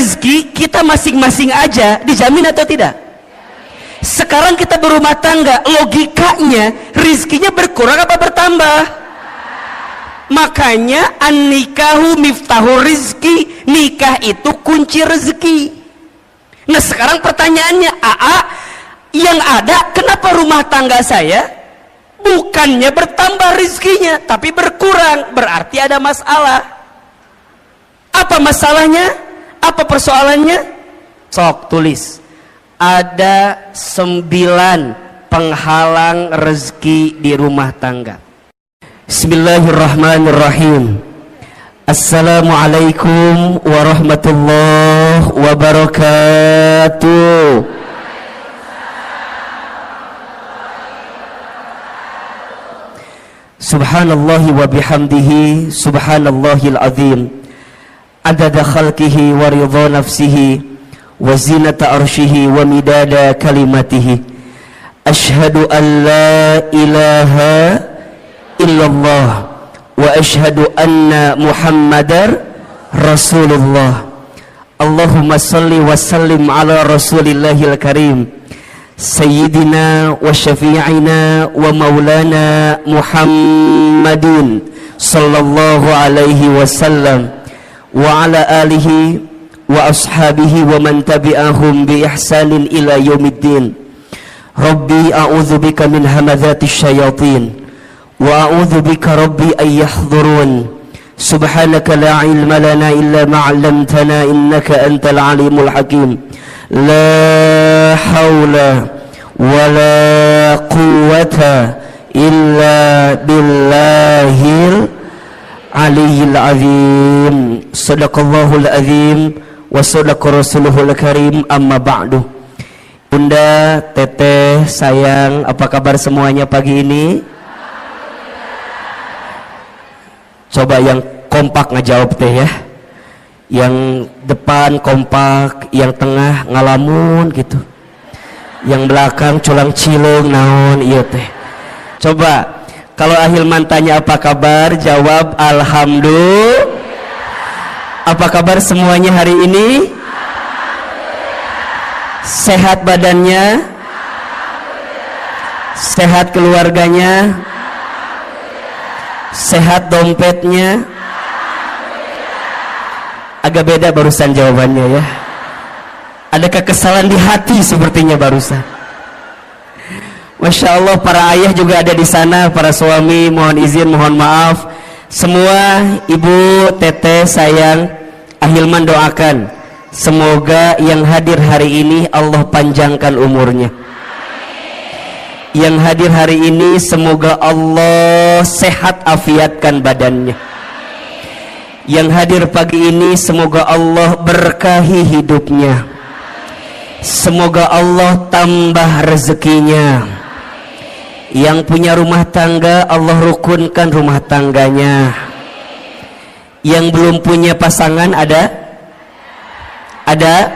rezeki kita masing-masing aja dijamin atau tidak? Sekarang kita berumah tangga, logikanya rezekinya berkurang apa bertambah? Makanya an-nikahu miftahu rizki, nikah itu kunci rezeki. Nah sekarang pertanyaannya, yang ada kenapa rumah tangga saya bukannya bertambah rezekinya tapi berkurang? Berarti ada masalah. Apa masalahnya? Apa persoalannya? Sok tulis. Ada 9 penghalang rezeki di rumah tangga. Bismillahirrahmanirrahim. Assalamualaikum warahmatullahi wabarakatuh. Subhanallahi wa bihamdihi, subhanallahil azim, adada khalqihi wa ridha nafsihi wa zinata arshihi wa midada kalimatihi. Ashhadu an la ilaha illallah wa ashhadu anna muhammadar rasulullah. Allahumma salli wa sallim ala rasulillahil karim sayyidina wa syafi'ina wa maulana muhammadin sallallahu alaihi wasallam wa ala alihi wa ashabihi wa man tabi'ahum bi ihsanin ila yaumiddin. Rabbi a'udzu bika min hamadzatis syayatin wa a'udzu bika rabbi ay yahdurun. Subhanaka la ilma lana illa ma 'allamtana innaka antal alimul hakim. La haula wa la quwwata illa billahil aliyyil azim. Sadaqallahul azim wa sadaqa rasuluhul karim. Amma ba'du. Bunda, teteh, sayang, apa kabar semuanya pagi ini? Coba yang kompak ngejawab teh ya. Yang depan kompak, yang tengah ngalamun gitu, yang belakang culang cilung naon iya teh. Coba kalau Ahilman tanya apa kabar, jawab alhamdulillah. Apa kabar semuanya hari ini? Sehat badannya? Sehat keluarganya? Sehat dompetnya? Agak beda barusan jawabannya ya. Ada kekesalan di hati sepertinya barusan. Masya Allah, para ayah juga ada di sana, para suami mohon izin, mohon maaf. Semua ibu, teteh, sayang, Ahilman doakan semoga yang hadir hari ini Allah panjangkan umurnya. Yang hadir hari ini semoga Allah sehat afiatkan badannya. Yang hadir pagi ini semoga Allah berkahi hidupnya. Semoga Allah tambah rezekinya. Yang punya rumah tangga Allah rukunkan rumah tangganya. Yang belum punya pasangan ada? Ada?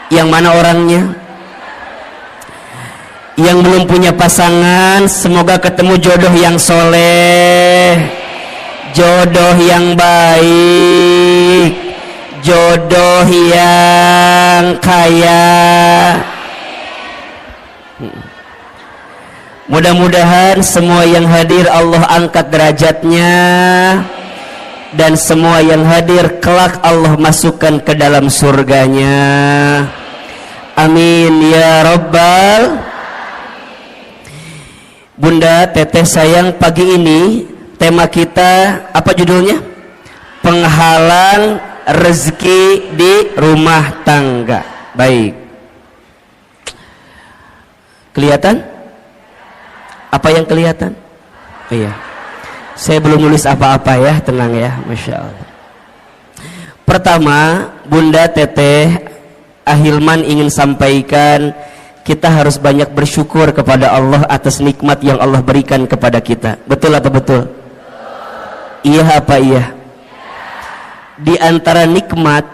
Yang mana orangnya? Yang belum punya pasangan semoga ketemu jodoh yang soleh, jodoh yang baik, jodoh yang kaya. Mudah-mudahan semua yang hadir Allah angkat derajatnya, dan semua yang hadir kelak Allah masukkan ke dalam surganya. Amin ya rabbal. Bunda, teteh, sayang, pagi ini tema kita apa judulnya? Penghalang rezeki di rumah tangga. Baik. Kelihatan? Apa yang kelihatan? Iya. Saya belum nulis apa-apa ya, tenang ya, Masya Allah. Pertama, Bunda, teteh, Ahilman ingin sampaikan kita harus banyak bersyukur kepada Allah atas nikmat yang Allah berikan kepada kita. Betul atau betul? Iya apa iya? Di antara nikmat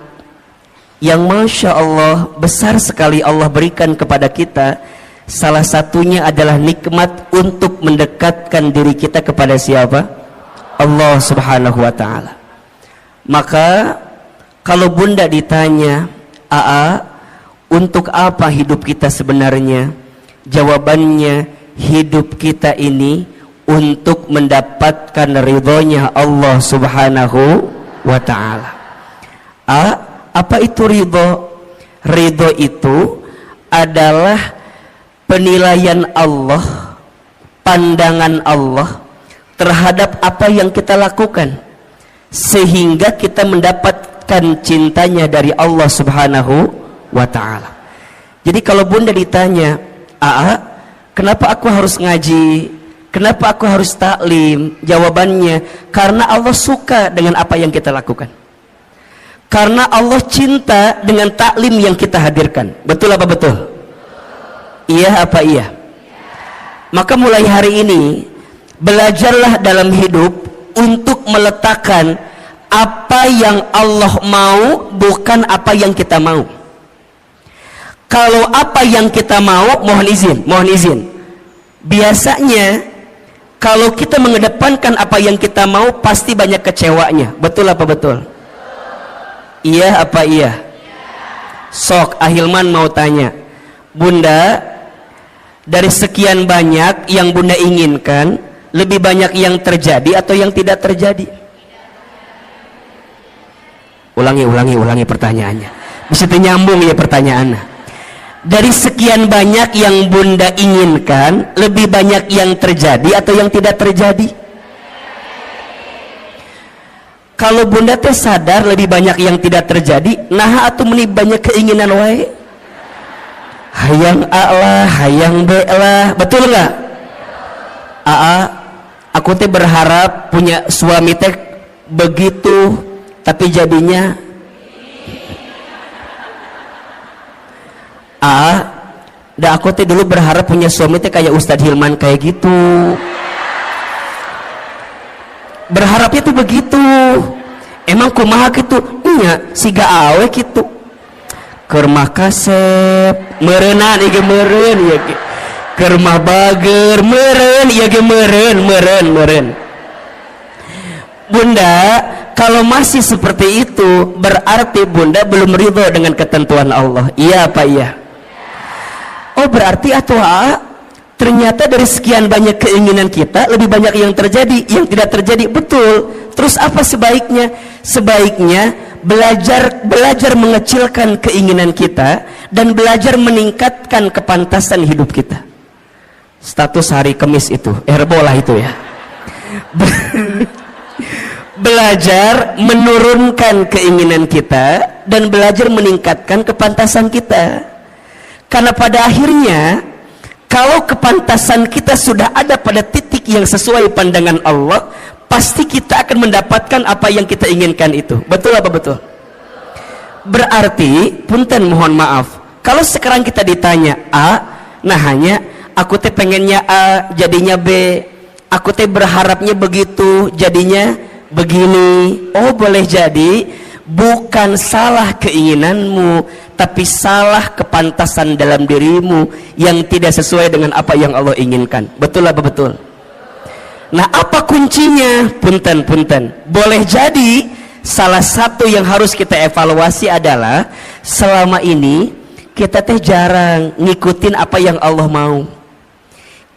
yang Masya Allah besar sekali Allah berikan kepada kita, salah satunya adalah nikmat untuk mendekatkan diri kita kepada siapa? Allah Subhanahu wa ta'ala. Maka Kalau bunda ditanya, untuk apa hidup kita sebenarnya? Jawabannya, hidup kita ini untuk mendapatkan ridhonya Allah subhanahu wa ta'ala. Apa itu ridho? Ridho itu adalah penilaian Allah, pandangan Allah terhadap apa yang kita lakukan, sehingga kita mendapatkan cintanya dari Allah subhanahu wa ta'ala. Jadi kalau bunda ditanya, kenapa aku harus ngaji? Kenapa aku harus taklim? Jawabannya, karena Allah suka dengan apa yang kita lakukan. Karena Allah cinta dengan taklim yang kita hadirkan. Betul apa betul? Iya apa iya? Maka mulai hari ini, belajarlah dalam hidup untuk meletakkan apa yang Allah mau, bukan apa yang kita mau. Kalau apa yang kita mau, mohon izin. Biasanya kalau kita mengedepankan apa yang kita mau, pasti banyak kecewanya. Betul apa betul? Iya apa iya? Sok, Ahilman mau tanya, bunda, dari sekian banyak yang bunda inginkan, lebih banyak yang terjadi atau yang tidak terjadi? Ulangi pertanyaannya. Bisa nyambung ya pertanyaannya. Dari sekian banyak yang bunda inginkan, lebih banyak yang terjadi atau yang tidak terjadi? Kalau bunda teh sadar lebih banyak yang tidak terjadi, nah atau meni banyak keinginan wae? Hayang A lah, hayang B lah, betul nggak? Aku teh berharap punya suami teh begitu, tapi jadinya aku teh dulu berharap punya suami teh kayak Ustadz Hilman kayak gitu. Berharapnya tuh begitu. Emang kumaha gitu? Iya, siga awe gitu. Keur mah kasep, meureunna ieu meureun ieu ge. Keur mah bager, meureun ieu ge meureun. Bunda, kalau masih seperti itu, berarti bunda belum ridho dengan ketentuan Allah. Iya apa iya? Oh, berarti ternyata dari sekian banyak keinginan kita, lebih banyak yang terjadi, yang tidak terjadi. Betul. Terus apa sebaiknya? Sebaiknya belajar mengecilkan keinginan kita dan belajar meningkatkan kepantasan hidup kita. Status hari Kamis itu, Herbolah itu ya. Belajar menurunkan keinginan kita dan belajar meningkatkan kepantasan kita. Karena pada akhirnya, kalau kepantasan kita sudah ada pada titik yang sesuai pandangan Allah, pasti kita akan mendapatkan apa yang kita inginkan itu. Betul apa betul? Berarti, punten mohon maaf, kalau sekarang kita ditanya nah hanya aku teh pengennya A, jadinya B. Aku teh berharapnya begitu, jadinya begini. Oh, boleh jadi bukan salah keinginanmu, tapi salah kepantasan dalam dirimu yang tidak sesuai dengan apa yang Allah inginkan. Betul apa betul? Nah, apa kuncinya? Punten. Boleh jadi salah satu yang harus kita evaluasi adalah selama ini kita teh jarang ngikutin apa yang Allah mau.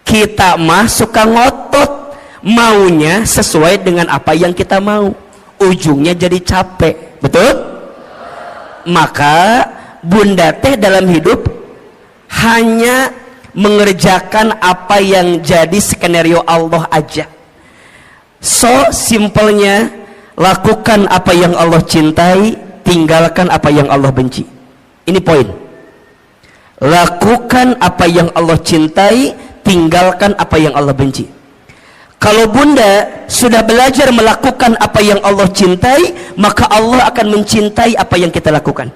Kita mah suka ngotot maunya sesuai dengan apa yang kita mau. Ujungnya jadi capek. Betul? Maka bunda teh dalam hidup hanya mengerjakan apa yang jadi skenario Allah aja. So simpelnya, lakukan apa yang Allah cintai, tinggalkan apa yang Allah benci. Ini poin. Lakukan apa yang Allah cintai, tinggalkan apa yang Allah benci. Kalau bunda sudah belajar melakukan apa yang Allah cintai, maka Allah akan mencintai apa yang kita lakukan.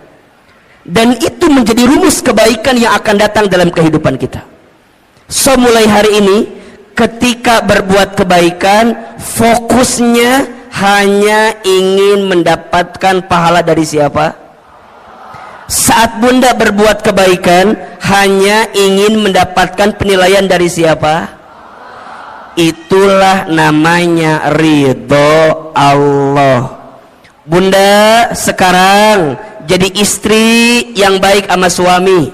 Dan itu menjadi rumus kebaikan yang akan datang dalam kehidupan kita. So mulai hari ini, ketika berbuat kebaikan, fokusnya hanya ingin mendapatkan pahala dari siapa? Saat bunda berbuat kebaikan, hanya ingin mendapatkan penilaian dari siapa? Itulah namanya ridho Allah. Bunda sekarang jadi istri yang baik sama suami.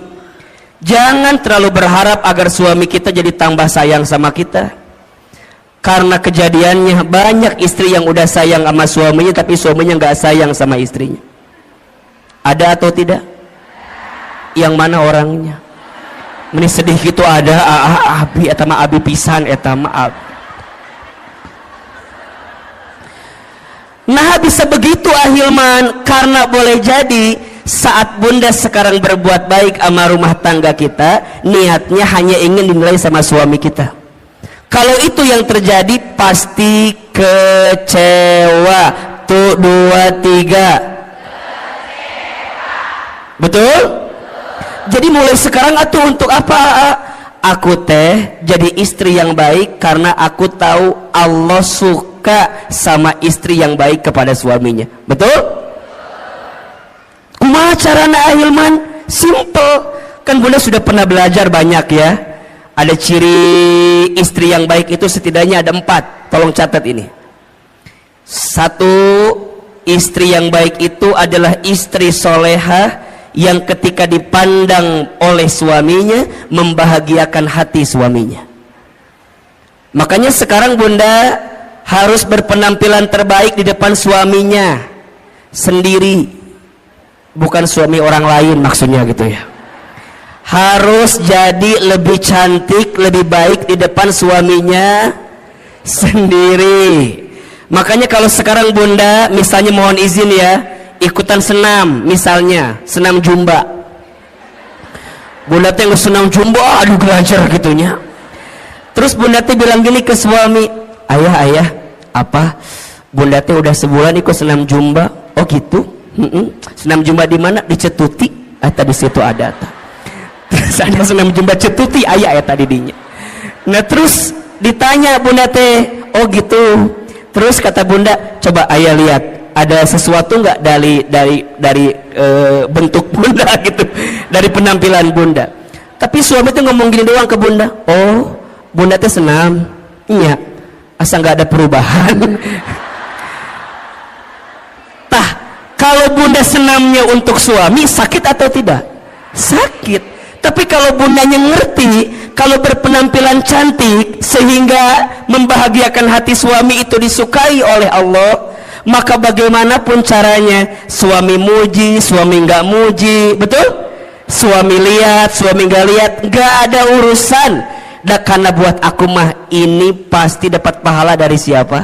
Jangan terlalu berharap agar suami kita jadi tambah sayang sama kita, karena kejadiannya banyak istri yang udah sayang sama suaminya tapi suaminya nggak sayang sama istrinya. Ada atau tidak? Yang mana orangnya? Meni sedih gitu ada. Abi etama abi pisan etama abi. Nah bisa begitu Ahilman, karena boleh jadi saat bunda sekarang berbuat baik sama rumah tangga kita, niatnya hanya ingin dinilai sama suami kita. Kalau itu yang terjadi pasti kecewa. Tuh 2, 3. Betul? Jadi mulai sekarang atuh untuk apa? Aku teh jadi istri yang baik karena aku tahu Allah suka sama istri yang baik kepada suaminya. Betul? Kumaha carana Ahilman? Simple. Kan bunda sudah pernah belajar banyak ya. Ada ciri istri yang baik itu setidaknya ada 4. Tolong catat ini. 1, istri yang baik itu adalah istri solehah yang ketika dipandang oleh suaminya membahagiakan hati suaminya. Makanya sekarang bunda harus berpenampilan terbaik di depan suaminya sendiri, bukan suami orang lain maksudnya gitu ya. Harus jadi lebih cantik, lebih baik di depan suaminya sendiri. Makanya kalau sekarang bunda misalnya mohon izin ya, ikutan senam, misalnya senam jumba, bunda teh senam jumba, aduh belajar gitunya. Terus bunda teh bilang gini ke suami, ayah apa, bunda teh udah sebulan ikut senam jumba. Oh gitu? Senam jumba di mana? Di Cetuti. Tadi situ ada terus ada senam jumba Cetuti, ayah tadi dinya. Nah terus ditanya bunda teh, oh gitu. Terus kata bunda, coba ayah lihat ada sesuatu nggak dari bentuk bunda gitu, dari penampilan bunda. Tapi suami tuh ngomong gini doang ke bunda, oh bunda teh senam, iya, asa nggak ada perubahan. Tah, kalau bunda senamnya untuk suami sakit atau tidak? Sakit. Tapi kalau bundanya ngerti kalau berpenampilan cantik sehingga membahagiakan hati suami itu disukai oleh Allah, maka bagaimanapun caranya suami muji, suami nggak muji, betul? Suami lihat, suami nggak lihat, nggak ada urusan. Dan karena buat aku mah ini pasti dapat pahala dari siapa?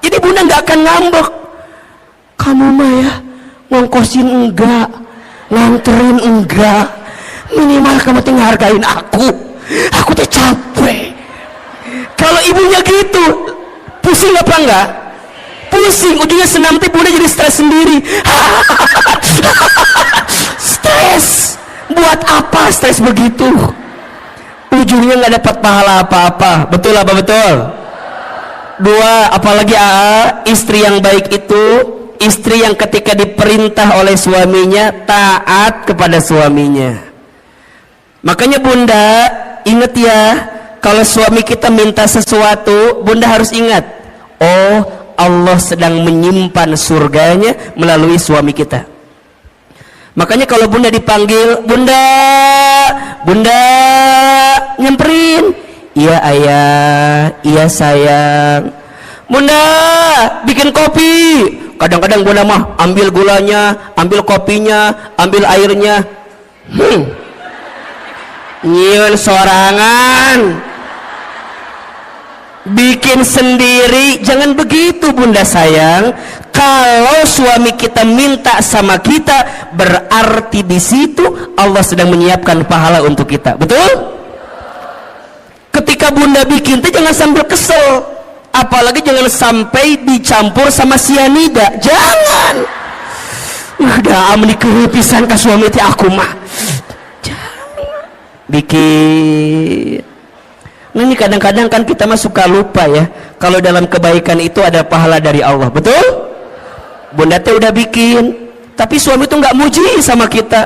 Jadi bunda nggak akan ngambek. Kamu mah ya ngongkosin enggak, nganterin enggak, minimal kamu tuh ngehargain aku. Aku tuh capek. Kalau ibunya gitu, pusing apa enggak? Pusing, ujungnya senam teh bunda jadi stres sendiri. Stres, buat apa stres begitu? Ujungnya nggak dapat pahala apa-apa. Betul apa betul? 2, apalagi istri yang baik itu istri yang ketika diperintah oleh suaminya taat kepada suaminya. Makanya bunda ingat ya, kalau suami kita minta sesuatu, bunda harus ingat, oh Allah sedang menyimpan surganya melalui suami kita. Makanya kalau bunda dipanggil, bunda nyamperin, iya ayah, iya sayang, bunda bikin kopi. Kadang-kadang bunda mah ambil gulanya, ambil kopinya, ambil airnya, nyiun sorangan, bikin sendiri. Jangan begitu bunda sayang. Kalau suami kita minta sama kita, berarti di situ Allah sedang menyiapkan pahala untuk kita. Betul? Ketika bunda bikin itu jangan sambil kesel, apalagi jangan sampai dicampur sama sianida. Jangan. Udah amni kepisan ka suami teh aku mah. Jangan. Bikin. Nah ini kadang-kadang kan kita mah suka lupa ya, kalau dalam kebaikan itu ada pahala dari Allah. Betul? Bunda teh udah bikin, tapi suami tuh nggak muji sama kita.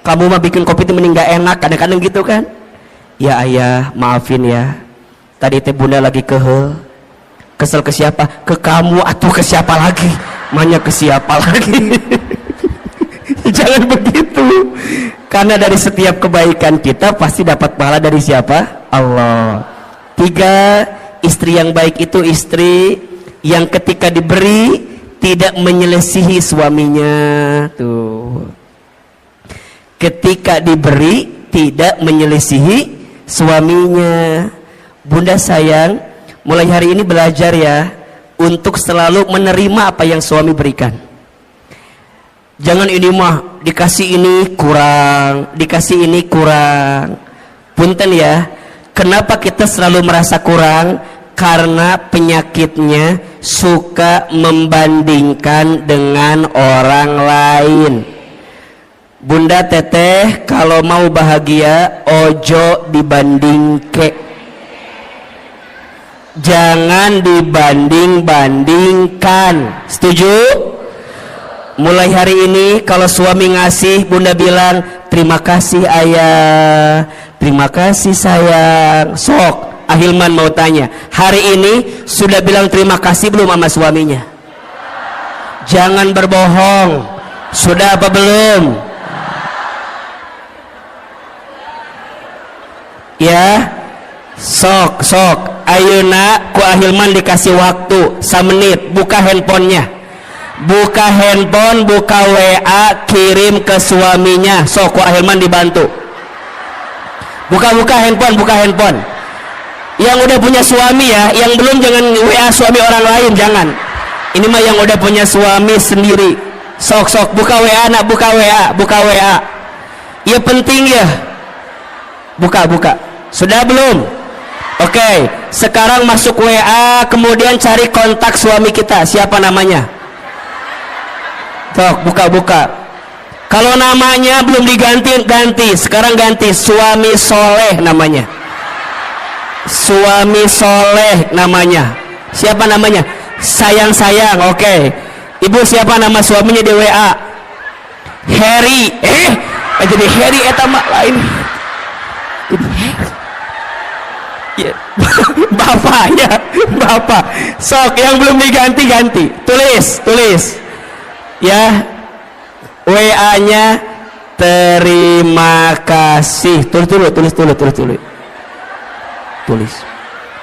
Kamu mah bikin kopi itu mending nggak enak, kadang-kadang gitu kan. Ya ayah, maafin ya. Tadi teh bunda lagi kesel ke siapa? Ke kamu atau ke siapa lagi? Manya ke siapa lagi? Jangan begitu. Karena dari setiap kebaikan kita pasti dapat pahala dari siapa? Allah. 3, istri yang baik itu istri yang ketika diberi tidak menyelisihi suaminya. Tuh. Ketika diberi tidak menyelisihi suaminya. Bunda sayang, mulai hari ini belajar ya untuk selalu menerima apa yang suami berikan. Jangan ini mah dikasih ini kurang, dikasih ini kurang. Punten ya, kenapa kita selalu merasa kurang? Karena penyakitnya suka membandingkan dengan orang lain. Bunda teteh kalau mau bahagia ojo dibandingke. Jangan dibanding-bandingkan. Setuju? Mulai hari ini kalau suami ngasih, Bunda bilang terima kasih ayah, terima kasih sayang. Sok Ahilman mau tanya, hari ini sudah bilang terima kasih belum sama suaminya? Jangan berbohong. Sudah apa belum? Ya, sok ayeuna ku Ahilman dikasih waktu 1 menit, buka handphonenya, buka handphone, buka WA, kirim ke suaminya. Sok ku Ahilman dibantu. Buka handphone. Yang udah punya suami ya, yang belum jangan WA suami orang lain, jangan. Ini mah yang udah punya suami sendiri. Sok buka WA, nak buka WA. Ya penting ya. Buka. Sudah belum? Oke, sekarang masuk WA, kemudian cari kontak suami kita. Siapa namanya? Sok, buka. Kalau namanya belum ganti. Sekarang ganti, suami soleh namanya. Suami soleh namanya. Siapa namanya? Sayang. Oke. Ibu siapa nama suaminya di WA? Harry. Jadi Harry eta mah lain. Ya. Bapak. Sok yang belum diganti. Tulis. Ya. WA-nya terima kasih. Tulis.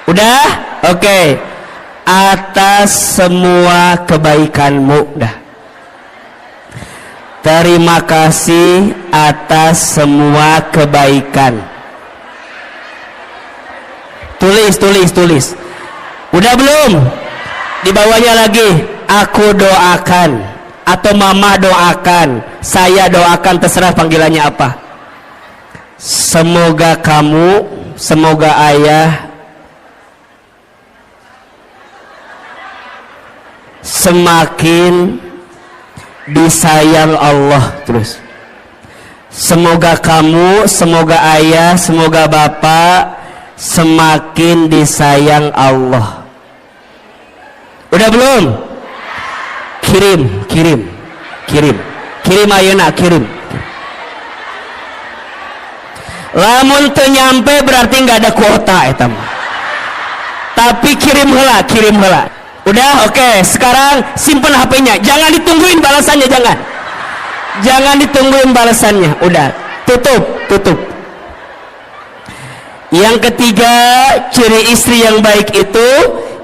Udah? Oke. Atas semua kebaikanmu. Dah. Terima kasih atas semua kebaikan. Tulis. Udah belum? Di bawahnya lagi, aku doakan atau mama doakan, saya doakan, terserah panggilannya apa. Semoga kamu, semoga ayah semakin disayang Allah. Terus semoga kamu, semoga ayah, semoga bapak semakin disayang Allah. Udah belum? Kirim ayeuna, kirim. Lamun teu nyampe berarti nggak ada kuota eta mah. Tapi kirim heula. Udah, oke. Sekarang simpen HP-nya. Jangan ditungguin balasannya, jangan ditungguin balasannya. Udah, tutup. Yang ketiga, ciri istri yang baik itu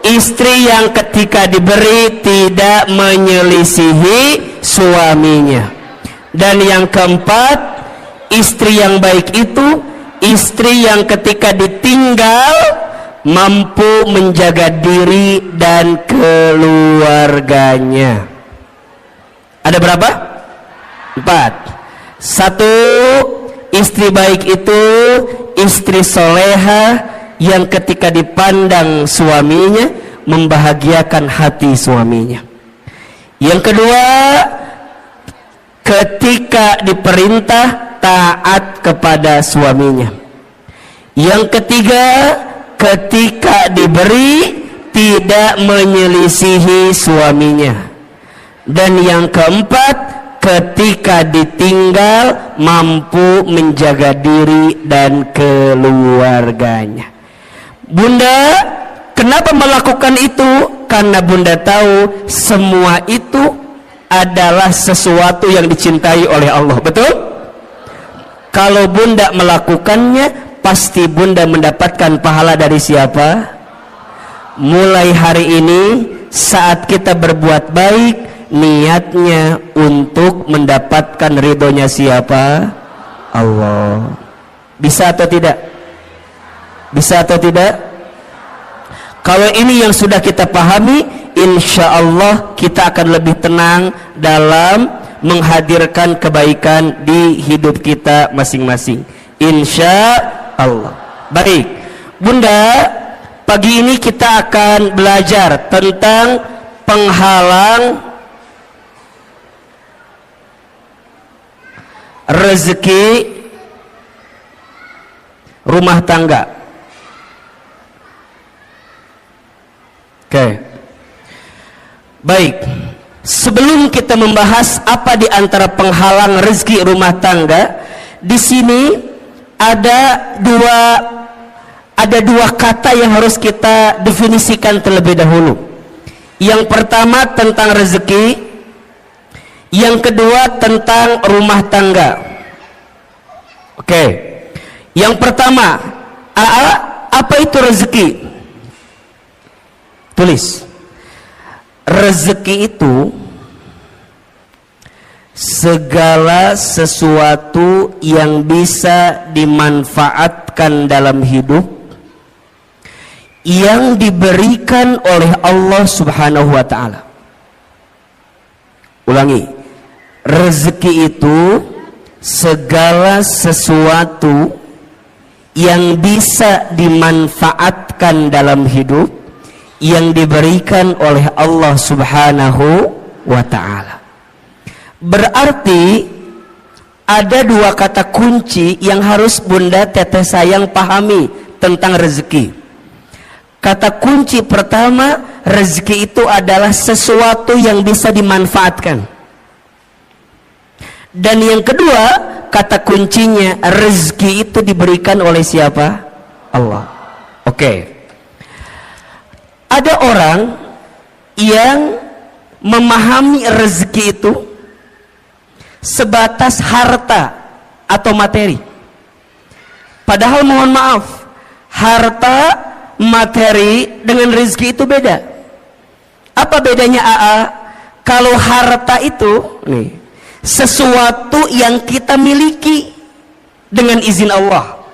istri yang ketika diberi tidak menyelisihi suaminya. Dan yang keempat, istri yang baik itu istri yang ketika ditinggal mampu menjaga diri dan keluarganya. Ada berapa? 4. 1, istri baik itu istri soleha yang ketika dipandang suaminya membahagiakan hati suaminya. Yang kedua, ketika diperintah taat kepada suaminya. Yang ketiga, ketika diberi tidak menyelisihi suaminya. Dan yang keempat, ketika ditinggal mampu menjaga diri dan keluarganya. Bunda kenapa melakukan itu? karena bunda tahu semua itu adalah sesuatu yang dicintai oleh Allah. Betul? Kalau bunda melakukannya, pasti bunda mendapatkan pahala dari siapa? Mulai hari ini, saat kita berbuat baik, niatnya untuk mendapatkan ridhonya siapa? Allah. Bisa atau tidak? Bisa atau tidak? Kalau ini yang sudah kita pahami, insya Allah kita akan lebih tenang dalam menghadirkan kebaikan di hidup kita masing-masing, insya Allah. Baik bunda, pagi ini kita akan belajar tentang penghalang rezeki rumah tangga. Oke. Baik. Sebelum kita membahas apa di antara penghalang rezeki rumah tangga, di sini ada dua kata yang harus kita definisikan terlebih dahulu. Yang pertama tentang rezeki, yang kedua tentang rumah tangga. Oke. Yang pertama, apa itu rezeki? Tulis. Rezeki itu segala sesuatu yang bisa dimanfaatkan dalam hidup, yang diberikan oleh Allah Subhanahu wa ta'ala. Ulangi, rezeki itu segala sesuatu yang bisa dimanfaatkan dalam hidup, yang diberikan oleh Allah Subhanahu wa ta'ala. Berarti ada dua kata kunci yang harus bunda teteh sayang pahami tentang rezeki. Kata kunci pertama, rezeki itu adalah sesuatu yang bisa dimanfaatkan. Dan yang kedua, kata kuncinya, rezeki itu diberikan oleh siapa? Allah. Oke. Ada orang yang memahami rezeki itu sebatas harta atau materi. Padahal mohon maaf, harta, materi dengan rezeki itu beda. Apa bedanya AA? Kalau harta itu nih, sesuatu yang kita miliki dengan izin Allah.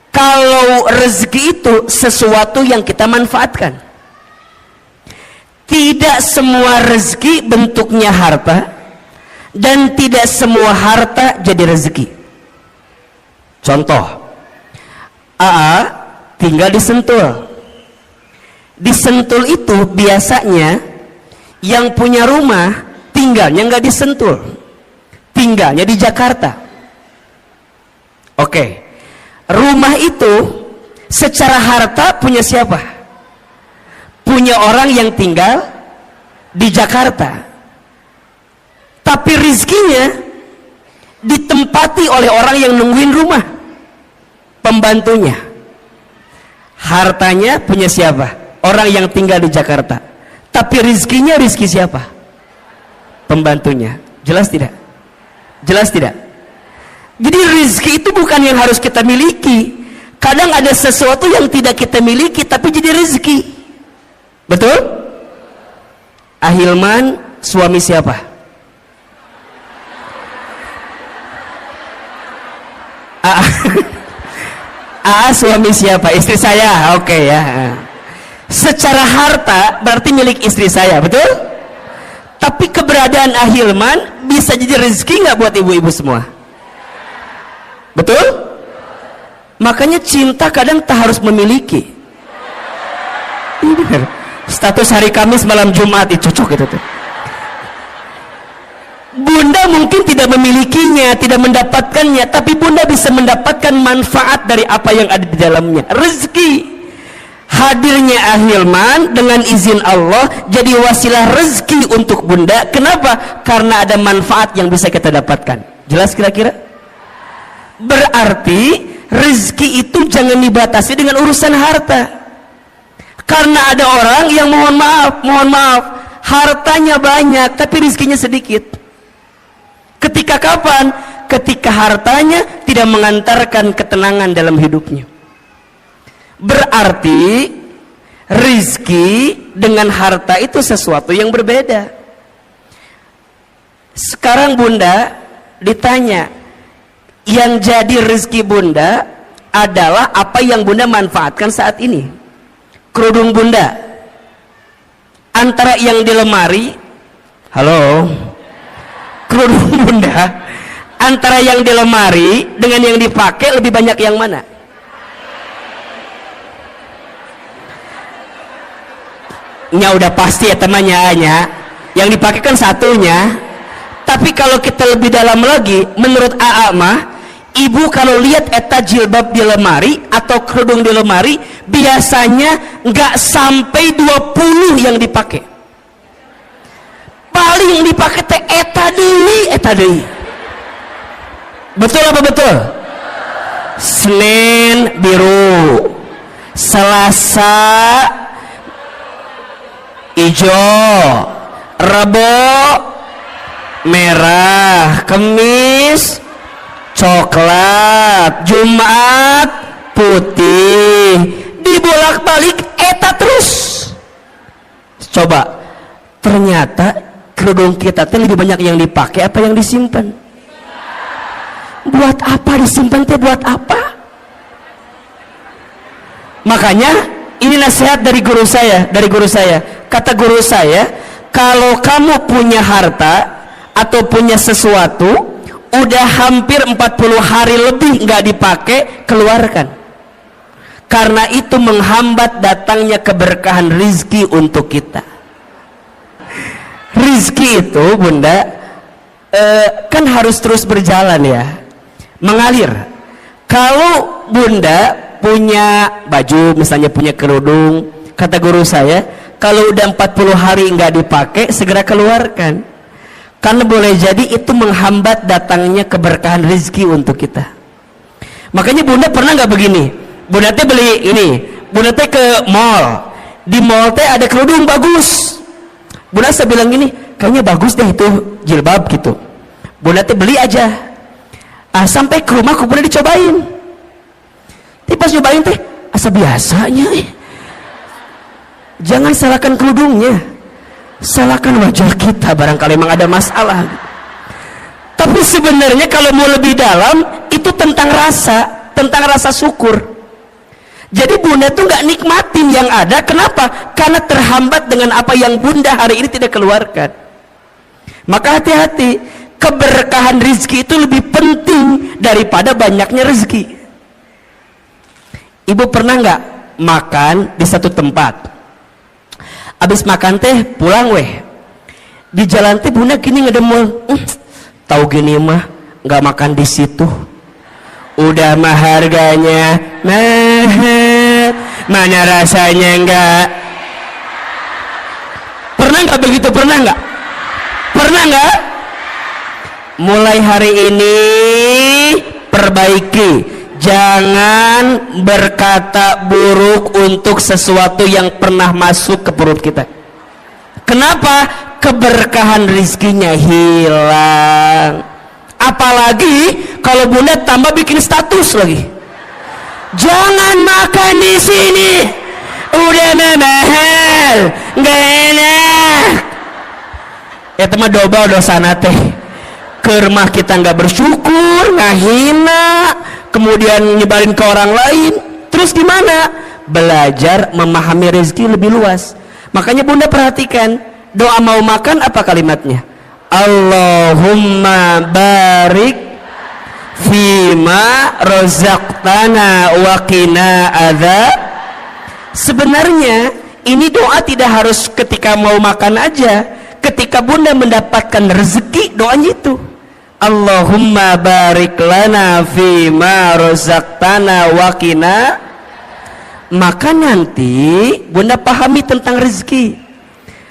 Kalau rezeki itu sesuatu yang kita manfaatkan. Tidak semua rezeki bentuknya harta, dan tidak semua harta jadi rezeki. Contoh, AA tinggal di Sentul. Di Sentul itu biasanya yang punya rumah tinggalnya nggak di Sentul, tinggalnya di Jakarta. Oke. Rumah itu secara harta punya siapa? Punya orang yang tinggal di Jakarta. Tapi rizkinya ditempati oleh orang yang nungguin rumah, pembantunya. Hartanya punya siapa? Orang yang tinggal di Jakarta. Tapi rizkinya rizki siapa? Pembantunya. Jelas tidak? Jelas tidak? Jadi rezeki itu bukan yang harus kita miliki. Kadang ada sesuatu yang tidak kita miliki tapi jadi rezeki. Betul? Ahilman suami siapa? Suami siapa? Istri saya. Oke ya. Secara harta berarti milik istri saya, betul? Tapi keberadaan Ahilman bisa jadi rezeki nggak buat ibu-ibu semua? Betul? Makanya cinta kadang tak harus memiliki. Status hari Kamis malam Jumat itu cocok gitu tuh. Bunda mungkin tidak memilikinya, tidak mendapatkannya, tapi bunda bisa mendapatkan manfaat dari apa yang ada di dalamnya. Rezeki. Hadirnya Ahilman dengan izin Allah jadi wasilah rezeki untuk bunda. Kenapa? Karena ada manfaat yang bisa kita dapatkan. Jelas kira-kira? Berarti rezeki itu jangan dibatasi dengan urusan harta. Karena ada orang yang mohon maaf, hartanya banyak tapi rizkinya sedikit. Ketika kapan? Ketika hartanya tidak mengantarkan ketenangan dalam hidupnya. Berarti rizki dengan harta itu sesuatu yang berbeda. Sekarang bunda ditanya, yang jadi rizki bunda adalah apa yang bunda manfaatkan saat ini. Kerudung bunda, antara yang di lemari, halo, kerudung bunda antara yang di lemari dengan yang dipakai lebih banyak yang mana? Nya udah pasti ya temannya, yang dipakai kan satunya. Tapi kalau kita lebih dalam lagi, menurut AA mah, ibu kalau lihat eta jilbab di lemari atau kerudung di lemari, biasanya nggak sampai 20 yang dipakai. Paling yang dipakai teh eta deui. Betul apa betul? Senin biru, Selasa hijau, Rebo merah, Kamis coklat, Jumat putih, dibolak-balik eta terus. Coba, ternyata kerudung kita teh lebih banyak yang dipakai apa yang disimpan? Buat apa disimpan teh? Buat apa? Makanya ini nasihat dari guru saya. Kata guru saya, kalau kamu punya harta atau punya sesuatu udah hampir 40 hari lebih nggak dipakai, keluarkan. Karena itu menghambat datangnya keberkahan rizki untuk kita. Rizki itu bunda kan harus terus berjalan ya, mengalir. Kalau bunda punya baju, misalnya punya kerudung, kata guru saya, kalau udah 40 hari nggak dipakai, segera keluarkan. Karena boleh jadi itu menghambat datangnya keberkahan rezeki untuk kita. Makanya bunda pernah nggak begini? Bunda teh beli ini, bunda teh ke mall, di mall teh ada kerudung bagus. Bunda saya bilang gini, kayaknya bagus deh itu jilbab gitu. Bunda teh beli aja. Sampai ke rumah, bunda dicobain. Tapi pas nyobain teh, asa biasanya. Jangan salahkan kerudungnya, salahkan wajah kita, barangkali memang ada masalah. Tapi sebenarnya kalau mau lebih dalam, itu tentang rasa syukur. Jadi bunda tuh nggak nikmatin yang ada. Kenapa? Karena terhambat dengan apa yang bunda hari ini tidak keluarkan. Maka hati-hati, keberkahan rezeki itu lebih penting daripada banyaknya rezeki. Ibu pernah nggak makan di satu tempat, abis makan teh pulang di jalan teh bunda gini ngedemel, tahu gini mah nggak makan di situ, udah mah harganya mahal, mana rasanya enggak. Pernah nggak begitu? Pernah nggak? Mulai hari ini perbaiki. Jangan berkata buruk untuk sesuatu yang pernah masuk ke perut kita. Kenapa? Keberkahan rizkinya hilang. Apalagi kalau bunda tambah bikin status lagi, jangan makan di sini, udah mahal, nggak enak. Ya teman doba dosana teh. Ke rumah kita nggak bersyukur, ngahina, kemudian nyebarin ke orang lain. Terus gimana? Belajar memahami rezeki lebih luas. Makanya bunda perhatikan, doa mau makan apa kalimatnya? Allahumma barik fima rozaqtana wa qina adzab. Sebenarnya ini doa tidak harus ketika mau makan aja. Ketika bunda mendapatkan rezeki, doanya itu Allahumma barik lana fima rozaqtana wa qina. Maka nanti bunda pahami tentang rezeki.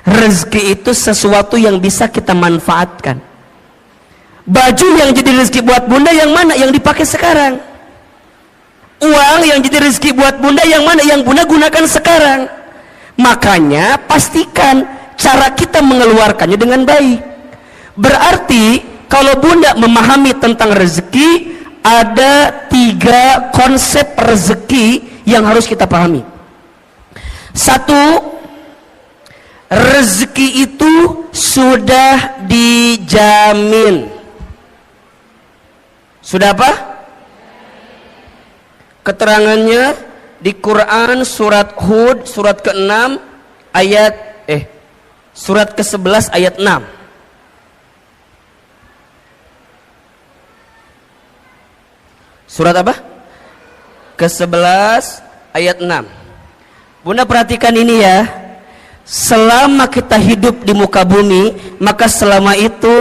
Rezeki itu sesuatu yang bisa kita manfaatkan. Baju yang jadi rezeki buat bunda yang mana? Yang dipakai sekarang. Uang yang jadi rezeki buat bunda yang mana? Yang bunda gunakan sekarang. Makanya pastikan cara kita mengeluarkannya dengan baik. Berarti kalau Bunda memahami tentang rezeki, ada 3 konsep rezeki yang harus kita pahami. 1, rezeki itu sudah dijamin. Sudah apa? Keterangannya di Quran surat Hud surat ke-6 ayat surat ke-11 ayat 6. Surat apa? Ke-11 ayat 6. Bunda perhatikan ini ya. Selama kita hidup di muka bumi, maka selama itu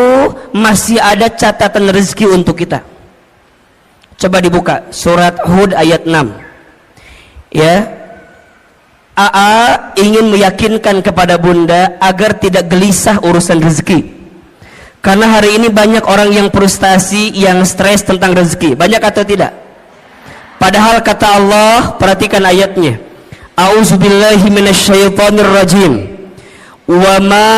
masih ada catatan rezeki untuk kita. Coba dibuka surat Hud ayat 6. Ya. AA ingin meyakinkan kepada Bunda agar tidak gelisah urusan rezeki. Karena hari ini banyak orang yang frustasi, yang stres tentang rezeki. Banyak atau tidak? Padahal kata Allah, perhatikan ayatnya. A'udzubillahi minasyaitonirrajim. Wa ma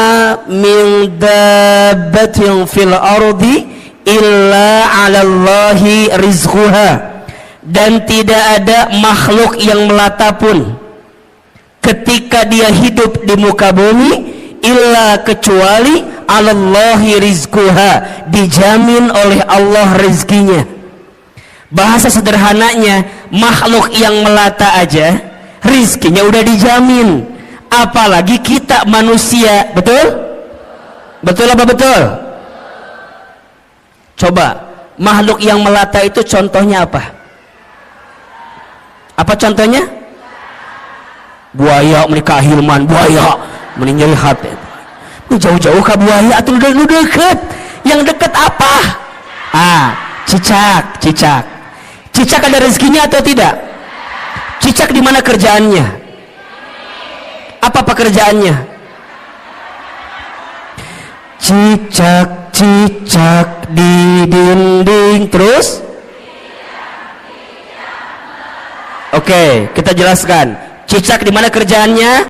min dabbatin fil ardi illa 'alallahi rizquha. Dan tidak ada makhluk yang melata pun ketika dia hidup di muka bumi illa kecuali 'alallahi rizquha, dijamin oleh Allah rezekinya. Bahasa sederhananya, makhluk yang melata aja rizkinya udah dijamin, apalagi kita manusia. Betul? Betul apa betul? Coba, makhluk yang melata itu contohnya apa? Apa contohnya? Buaya menikah Hilman, buaya meninjau hati. Lu jauh-jauh ke buaya atau lu deket? Yang deket apa? Cicak. Cicak ada rezekinya atau tidak? Cicak di mana kerjaannya? Apa pekerjaannya? Cicak di dinding. Terus? Oke, kita jelaskan. Cicak di mana kerjaannya?